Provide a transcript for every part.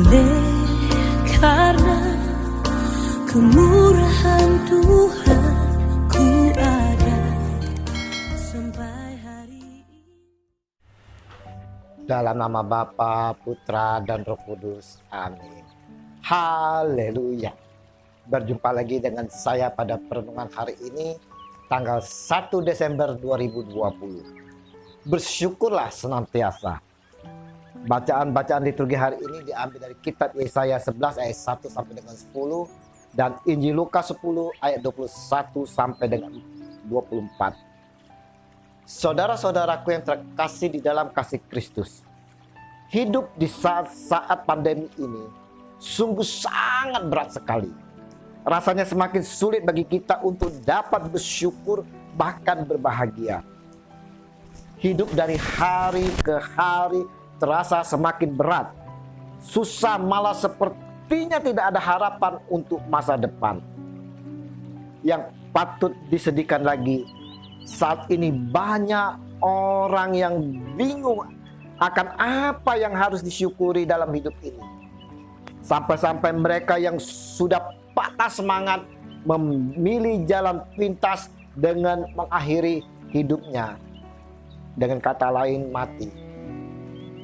Oleh karena kemurahan Tuhan, ku ada sampai hari ini. Dalam nama Bapa, Putra, dan Roh Kudus. Amin. Haleluya. Berjumpa lagi dengan saya pada perenungan hari ini, tanggal 1 Desember 2020. Bersyukurlah senantiasa. Bacaan-bacaan liturgi hari ini diambil dari kitab Yesaya 11 ayat 1 sampai dengan 10 dan Injil Lukas 10 ayat 21 sampai dengan 24. Saudara-saudaraku yang terkasih di dalam kasih Kristus, hidup di saat pandemi ini sungguh sangat berat sekali. Rasanya semakin sulit bagi kita untuk dapat bersyukur bahkan berbahagia. Hidup dari hari ke hari terasa semakin berat. Susah, malah sepertinya tidak ada harapan untuk masa depan. Yang patut disedihkan lagi, saat ini banyak orang yang bingung akan apa yang harus disyukuri dalam hidup ini. Sampai-sampai mereka yang sudah patah semangat memilih jalan pintas dengan mengakhiri hidupnya. Dengan kata lain, mati.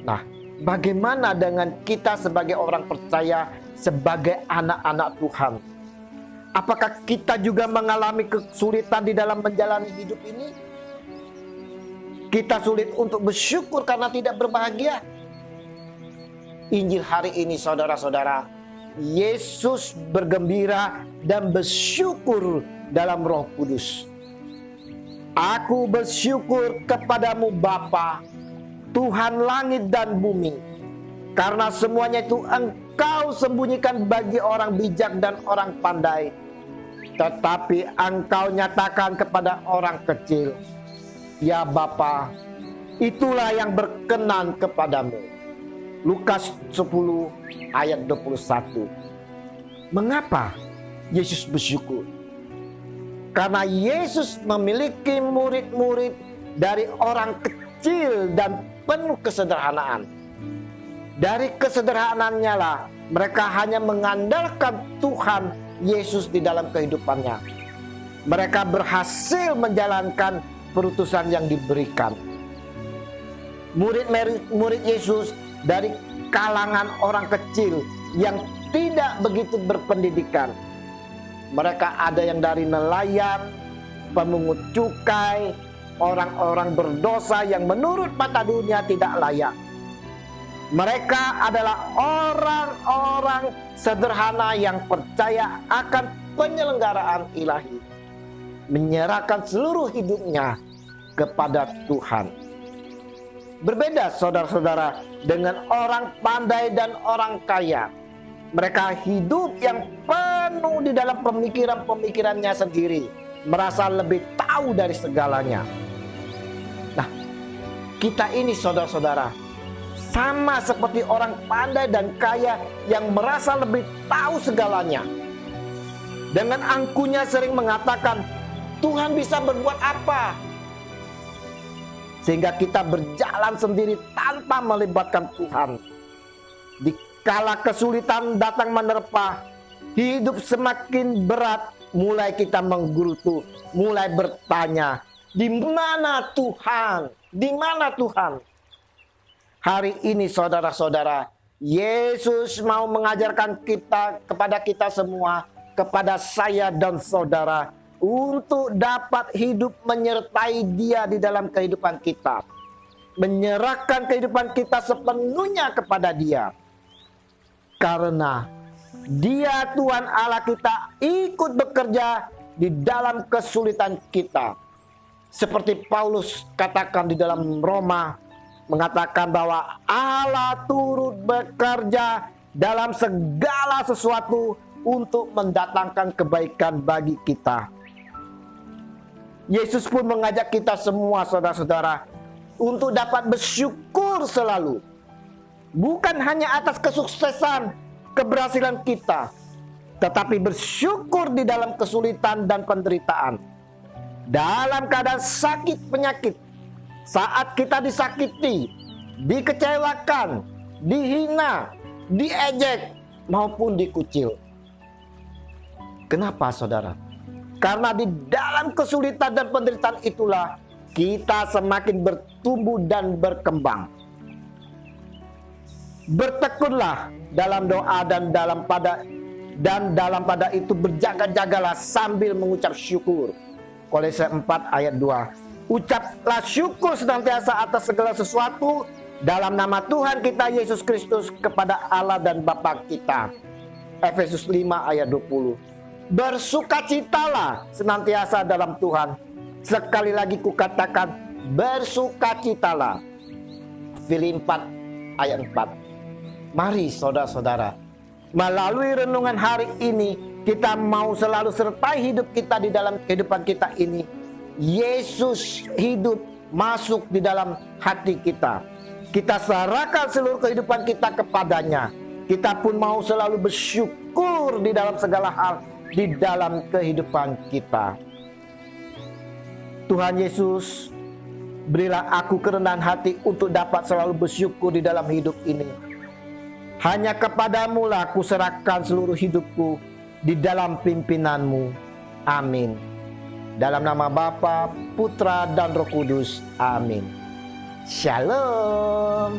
Nah, bagaimana dengan kita sebagai orang percaya, sebagai anak-anak Tuhan? Apakah kita juga mengalami kesulitan di dalam menjalani hidup ini? Kita sulit untuk bersyukur karena tidak berbahagia. Injil hari ini, saudara-saudara, Yesus bergembira dan bersyukur dalam Roh Kudus. Aku bersyukur kepadamu Bapa, Tuhan langit dan bumi, karena semuanya itu Engkau sembunyikan bagi orang bijak dan orang pandai, tetapi Engkau nyatakan kepada orang kecil. Ya Bapa, itulah yang berkenan kepadamu. Lukas 10 ayat 21. Mengapa Yesus bersyukur? Karena Yesus memiliki murid-murid dari orang kecil dan penuh kesederhanaan. Dari kesederhanaannya lah mereka hanya mengandalkan Tuhan Yesus di dalam kehidupannya. Mereka berhasil menjalankan perutusan yang diberikan. Murid Yesus dari kalangan orang kecil yang tidak begitu berpendidikan. Mereka ada yang dari nelayan, pemungut cukai, orang-orang berdosa yang menurut mata dunia tidak layak. Mereka adalah orang-orang sederhana yang percaya akan penyelenggaraan ilahi, menyerahkan seluruh hidupnya kepada Tuhan. Berbeda saudara-saudara dengan orang pandai dan orang kaya. Mereka hidup yang penuh di dalam pemikiran-pemikirannya sendiri, merasa lebih tahu dari segalanya. Nah, kita ini saudara-saudara sama seperti orang pandai dan kaya yang merasa lebih tahu segalanya. Dengan angkuhnya sering mengatakan, Tuhan bisa berbuat apa? Sehingga kita berjalan sendiri tanpa melibatkan Tuhan. Dikala kesulitan datang menerpa, hidup semakin berat, mulai kita menggerutu, mulai bertanya, di mana Tuhan? Di mana Tuhan? Hari ini saudara-saudara, Yesus mau mengajarkan kepada kita semua, kepada saya dan saudara, untuk dapat hidup menyertai Dia di dalam kehidupan kita. Menyerahkan kehidupan kita sepenuhnya kepada Dia. Karena Dia Tuhan Allah kita ikut bekerja di dalam kesulitan kita. Seperti Paulus katakan di dalam Roma, mengatakan bahwa Allah turut bekerja dalam segala sesuatu untuk mendatangkan kebaikan bagi kita. Yesus pun mengajak kita semua saudara-saudara untuk dapat bersyukur selalu. Bukan hanya atas kesuksesan, keberhasilan kita, tetapi bersyukur di dalam kesulitan dan penderitaan. Dalam keadaan sakit penyakit, saat kita disakiti, dikecewakan, dihina, diejek, maupun dikucil. Kenapa saudara? Karena di dalam kesulitan dan penderitaan itulah kita semakin bertumbuh dan berkembang. Bertekunlah dalam doa dan dalam pada itu berjaga-jagalah sambil mengucap syukur. Kolose 4 ayat 2. Ucaplah syukur senantiasa atas segala sesuatu dalam nama Tuhan kita Yesus Kristus kepada Allah dan Bapa kita. Efesus 5 ayat 20. Bersukacitalah senantiasa dalam Tuhan. Sekali lagi kukatakan, bersukacitalah. Filipi 4 ayat 4. Mari saudara-saudara, melalui renungan hari ini kita mau selalu sertai hidup kita di dalam kehidupan kita ini. Yesus hidup masuk di dalam hati kita. Kita serahkan seluruh kehidupan kita kepadanya. Kita pun mau selalu bersyukur di dalam segala hal di dalam kehidupan kita. Tuhan Yesus, berilah aku kerendahan hati untuk dapat selalu bersyukur di dalam hidup ini. Hanya kepadamu lah aku serahkan seluruh hidupku di dalam pimpinanmu. Amin. Dalam nama Bapa, Putra, dan Roh Kudus. Amin. Shalom.